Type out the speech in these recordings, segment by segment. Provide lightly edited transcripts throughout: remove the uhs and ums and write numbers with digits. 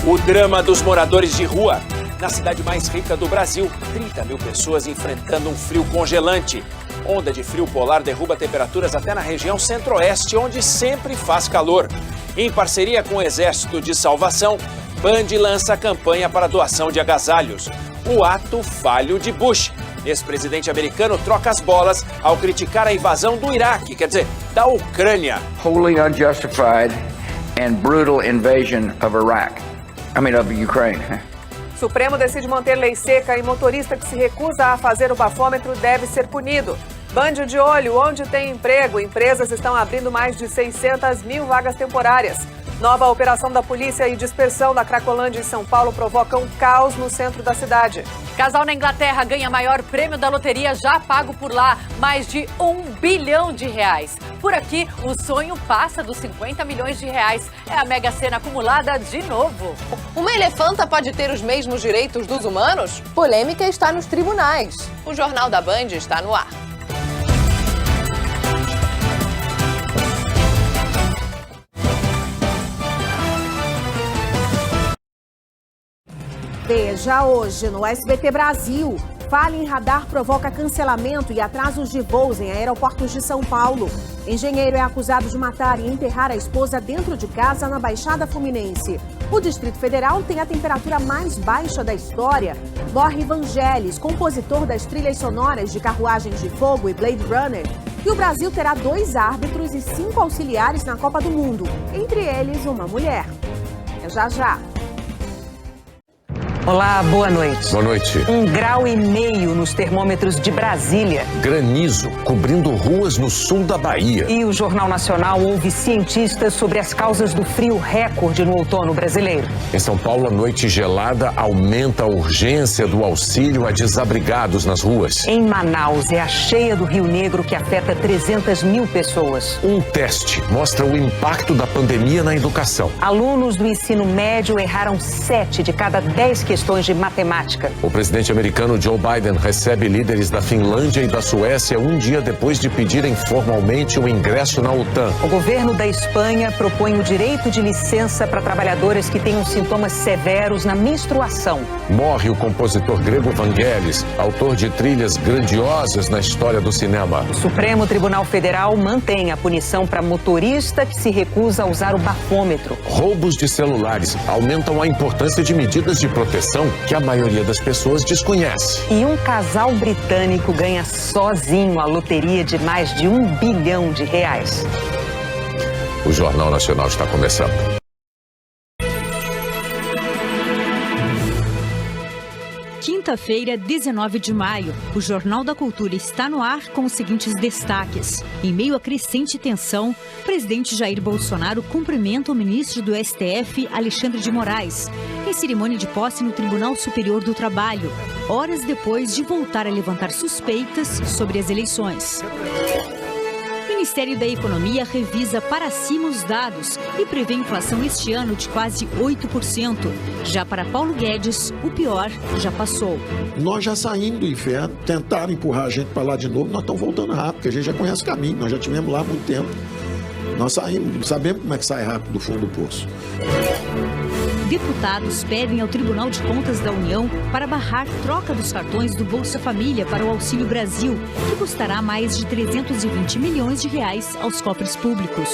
O drama dos moradores de rua. Na cidade mais rica do Brasil, 30 mil pessoas enfrentando um frio congelante. Onda de frio polar derruba temperaturas até na região centro-oeste, onde sempre faz calor. Em parceria com o Exército de Salvação, Band lança a campanha para doação de agasalhos. O ato falho de Bush. Ex-presidente americano troca as bolas ao criticar a invasão do Iraque, quer dizer, da Ucrânia. Wholly unjustified and brutal invasion of Ukraine. Supremo decide manter lei seca e motorista que se recusa a fazer o bafômetro deve ser punido. Band de olho, onde tem emprego, empresas estão abrindo mais de 600 mil vagas temporárias. Nova operação da polícia e dispersão da Cracolândia em São Paulo provocam caos no centro da cidade. Casal na Inglaterra ganha maior prêmio da loteria já pago por lá, mais de R$1 bilhão. Por aqui, o sonho passa dos 50 milhões de reais. É a Mega Sena acumulada de novo. Uma elefanta pode ter os mesmos direitos dos humanos? Polêmica está nos tribunais. O Jornal da Band está no ar. Veja hoje no SBT Brasil. Falha em radar provoca cancelamento e atrasos de voos em aeroportos de São Paulo. Engenheiro é acusado de matar e enterrar a esposa dentro de casa na Baixada Fluminense. O Distrito Federal tem a temperatura mais baixa da história. Morre Vangelis, compositor das trilhas sonoras de Carruagens de Fogo e Blade Runner. E o Brasil terá 2 árbitros e 5 auxiliares na Copa do Mundo. Entre eles, uma mulher. É já já. Olá, boa noite. Boa noite. 1,5 graus nos termômetros de Brasília. Granizo cobrindo ruas no sul da Bahia. E o Jornal Nacional ouve cientistas sobre as causas do frio recorde no outono brasileiro. Em São Paulo, a noite gelada aumenta a urgência do auxílio a desabrigados nas ruas. Em Manaus, é a cheia do Rio Negro que afeta 300 mil pessoas. Um teste mostra o impacto da pandemia na educação. Alunos do ensino médio erraram 7 de cada 10 questões de matemática. O presidente americano Joe Biden recebe líderes da Finlândia e da Suécia um dia depois de pedirem formalmente o ingresso na OTAN. O governo da Espanha propõe o direito de licença para trabalhadoras que tenham sintomas severos na menstruação. Morre o compositor grego Vangelis, autor de trilhas grandiosas na história do cinema. O Supremo Tribunal Federal mantém a punição para motorista que se recusa a usar o bafômetro. Roubos de celulares aumentam a importância de medidas de proteção que a maioria das pessoas desconhece. E um casal britânico ganha sozinho a loteria de mais de R$1 bilhão. O Jornal Nacional está começando. Quinta-feira, 19 de maio, o Jornal da Cultura está no ar com os seguintes destaques. Em meio a crescente tensão, o presidente Jair Bolsonaro cumprimenta o ministro do STF, Alexandre de Moraes, em cerimônia de posse no Tribunal Superior do Trabalho, horas depois de voltar a levantar suspeitas sobre as eleições. O Ministério da Economia revisa para cima os dados e prevê inflação este ano de quase 8%. Já para Paulo Guedes, o pior já passou. Nós já saímos do inferno, tentaram empurrar a gente para lá de novo, nós estamos voltando rápido, porque a gente já conhece o caminho, nós já estivemos lá há muito tempo. Nós saímos, sabemos como é que sai rápido do fundo do poço. Deputados pedem ao Tribunal de Contas da União para barrar troca dos cartões do Bolsa Família para o Auxílio Brasil, que custará mais de 320 milhões de reais aos cofres públicos.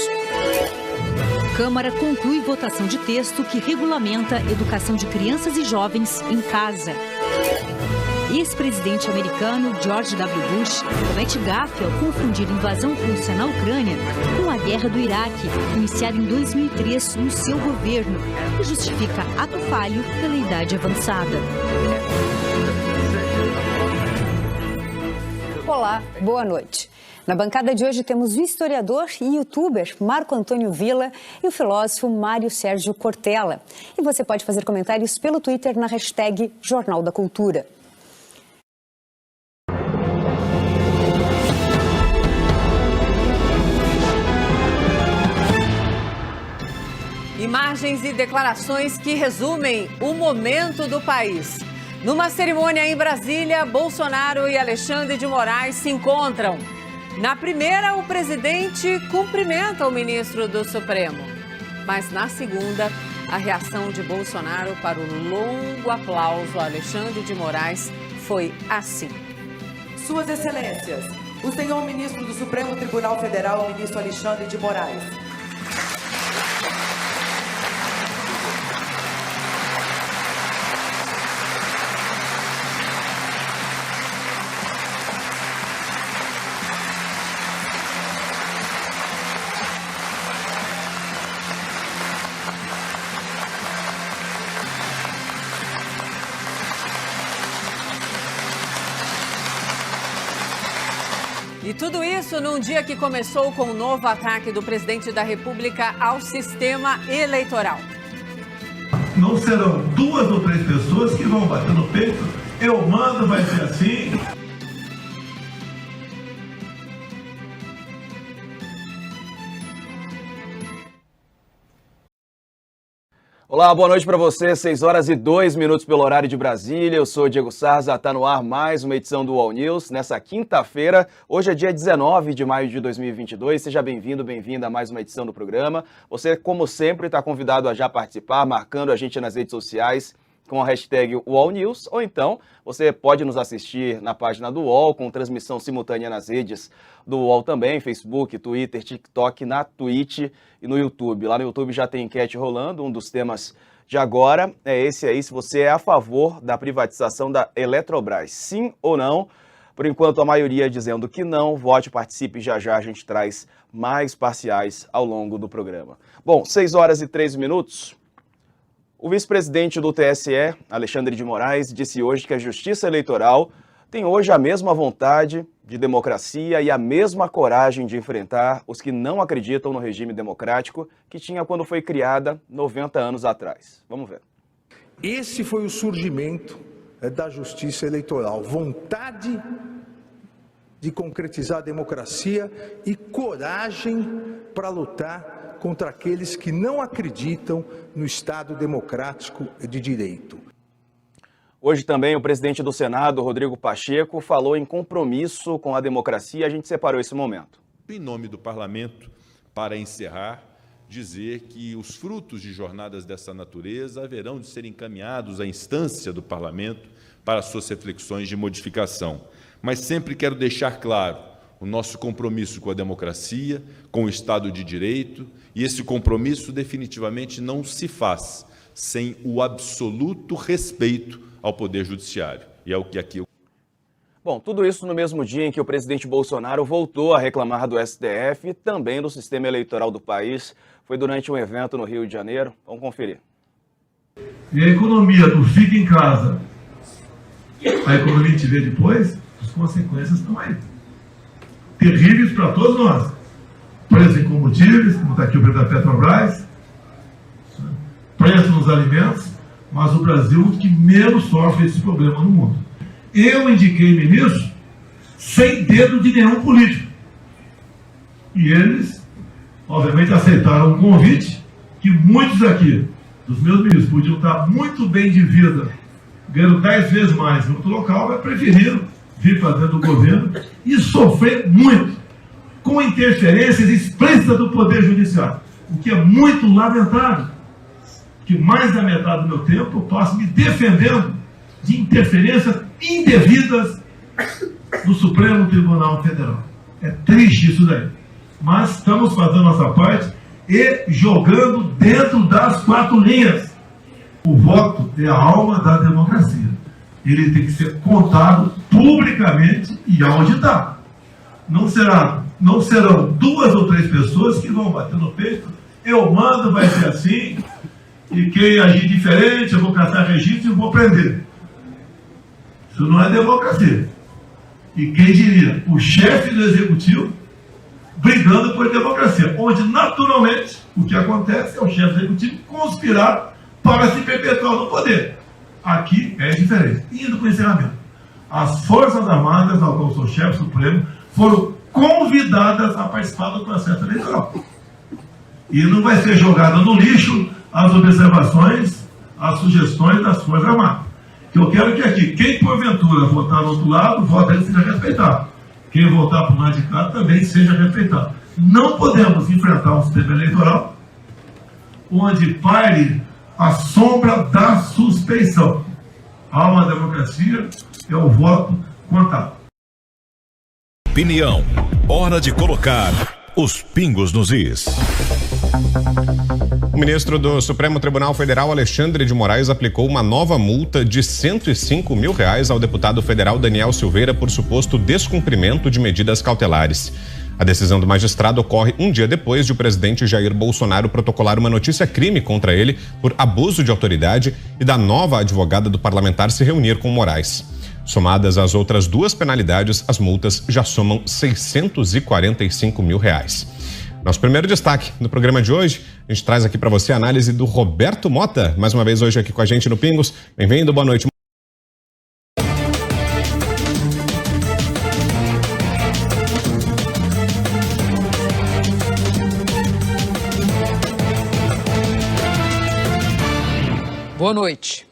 Câmara conclui votação de texto que regulamenta a educação de crianças e jovens em casa. Ex-presidente americano George W. Bush comete gafe ao confundir invasão russa na Ucrânia com a guerra do Iraque, iniciada em 2003 no seu governo, e justifica ato falho pela idade avançada. Olá, boa noite. Na bancada de hoje temos o historiador e youtuber Marco Antônio Villa e o filósofo Mário Sérgio Cortella. E você pode fazer comentários pelo Twitter na hashtag Jornal da Cultura. Imagens e declarações que resumem o momento do país. Numa cerimônia em Brasília, Bolsonaro e Alexandre de Moraes se encontram. Na primeira, o presidente cumprimenta o ministro do Supremo. Mas na segunda, A reação de Bolsonaro para o longo aplauso a Alexandre de Moraes foi assim. Suas Excelências, o senhor ministro do Supremo Tribunal Federal, o ministro Alexandre de Moraes. E tudo isso num dia que começou com o novo ataque do presidente da República ao sistema eleitoral. Não serão 2 ou 3 pessoas que vão bater no peito, eu mando, vai ser assim. Olá, boa noite para você, 6h02 pelo horário de Brasília. Eu sou Diego Sarza, está no ar mais uma edição do UOL News nessa quinta-feira. Hoje é dia 19 de maio de 2022. Seja bem-vindo, bem-vinda a mais uma edição do programa. Você, como sempre, está convidado a já participar, marcando a gente nas redes sociais com a hashtag UOL News, ou então você pode nos assistir na página do UOL, com transmissão simultânea nas redes do UOL também, Facebook, Twitter, TikTok, na Twitch e no YouTube. Lá no YouTube já tem enquete rolando, um dos temas de agora é esse aí, se você é a favor da privatização da Eletrobras, sim ou não. Por enquanto a maioria dizendo que não, vote, participe, já a gente traz mais parciais ao longo do programa. Bom, 6h03. O vice-presidente do TSE, Alexandre de Moraes, disse hoje que a Justiça Eleitoral tem hoje a mesma vontade de democracia e a mesma coragem de enfrentar os que não acreditam no regime democrático que tinha quando foi criada 90 anos atrás. Vamos ver. Esse foi o surgimento da Justiça Eleitoral. Vontade de concretizar a democracia e coragem para lutar contra aqueles que não acreditam no Estado democrático de direito. Hoje também o presidente do Senado, Rodrigo Pacheco, falou em compromisso com a democracia. A gente separou esse momento. Em nome do Parlamento, para encerrar, dizer que os frutos de jornadas dessa natureza haverão de ser encaminhados à instância do Parlamento para suas reflexões de modificação. Mas sempre quero deixar claro o nosso compromisso com a democracia, com o Estado de Direito, e esse compromisso definitivamente não se faz sem o absoluto respeito ao Poder Judiciário. E é o que aqui... Bom, tudo isso no mesmo dia em que o presidente Bolsonaro voltou a reclamar do STF e também do sistema eleitoral do país. Foi durante um evento no Rio de Janeiro. Vamos conferir. E a economia do fica em casa, a economia a gente vê depois, as consequências estão aí. Terríveis para todos nós. Preço em combustíveis, como está aqui o preço da Petrobras, preço nos alimentos, mas o Brasil é o que menos sofre esse problema no mundo. Eu indiquei ministros sem dedo de nenhum político. E eles, obviamente, aceitaram um convite que muitos aqui, dos meus ministros, podiam estar muito bem de vida, ganhando 10 vezes mais em outro local, mas preferiram vir para dentro do governo e sofrer muito com interferências explícitas do Poder Judiciário, o que é muito lamentável, que mais da metade do meu tempo eu passo me defendendo de interferências indevidas do Supremo Tribunal Federal. É triste isso daí, mas estamos fazendo nossa parte e jogando dentro das 4 linhas. O voto é a alma da democracia. Ele tem que ser contado publicamente e auditado. Não serão 2 ou 3 pessoas que vão bater no peito, eu mando, vai ser assim, e quem agir diferente, eu vou caçar registro e vou prender. Isso não é democracia. E quem diria? O chefe do executivo brigando por democracia, onde naturalmente o que acontece é o chefe do executivo conspirar para se perpetuar no poder. Aqui é diferente. Indo para o encerramento. As Forças Armadas, ao qual sou chefe supremo, foram convidadas a participar do processo eleitoral. E não vai ser jogada no lixo as observações, as sugestões das Forças Armadas. Que eu quero que aqui, quem porventura votar do outro lado, voto ele seja respeitado. Quem votar para o lado de cá também seja respeitado. Não podemos enfrentar um sistema eleitoral onde pare a sombra da suspeição. Há uma democracia, é o voto contado. Opinião. Hora de colocar os pingos nos is. O ministro do Supremo Tribunal Federal, Alexandre de Moraes, aplicou uma nova multa de R$105 mil ao deputado federal Daniel Silveira por suposto descumprimento de medidas cautelares. A decisão do magistrado ocorre um dia depois de o presidente Jair Bolsonaro protocolar uma notícia-crime contra ele por abuso de autoridade e da nova advogada do parlamentar se reunir com Moraes. Somadas as outras duas penalidades, as multas já somam R$645 mil. Nosso primeiro destaque no programa de hoje, a gente traz aqui para você a análise do Roberto Mota, mais uma vez hoje aqui com a gente no Pingos. Bem-vindo, boa noite. Boa noite.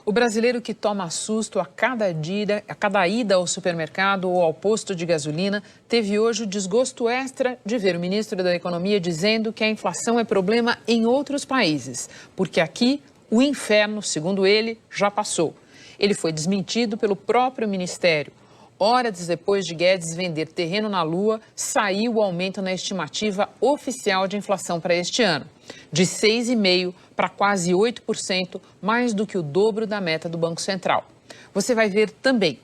O brasileiro que toma susto a cada ida ao supermercado ou ao posto de gasolina teve hoje o desgosto extra de ver o ministro da Economia dizendo que a inflação é problema em outros países, porque aqui o inferno, segundo ele, já passou. Ele foi desmentido pelo próprio ministério. Horas depois de Guedes vender terreno na Lua, saiu o aumento na estimativa oficial de inflação para este ano, de 6,5% para quase 8%, mais do que o dobro da meta do Banco Central. Você vai ver também.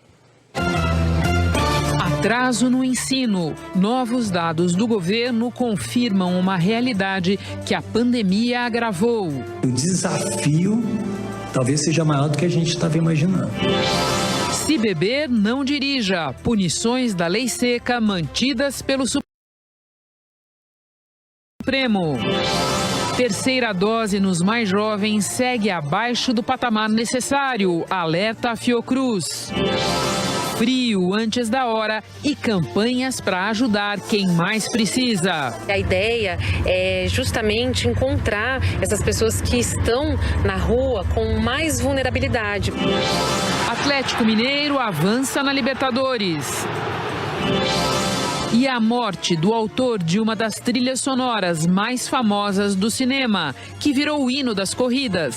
Atraso no ensino. Novos dados do governo confirmam uma realidade que a pandemia agravou. O desafio talvez seja maior do que a gente estava imaginando. Se beber, não dirija. Punições da lei seca mantidas pelo Supremo. Terceira dose nos mais jovens segue abaixo do patamar necessário. Alerta a Fiocruz. Frio antes da hora e campanhas para ajudar quem mais precisa. A ideia é justamente encontrar essas pessoas que estão na rua com mais vulnerabilidade. Atlético Mineiro avança na Libertadores. E a morte do autor de uma das trilhas sonoras mais famosas do cinema, que virou o hino das corridas.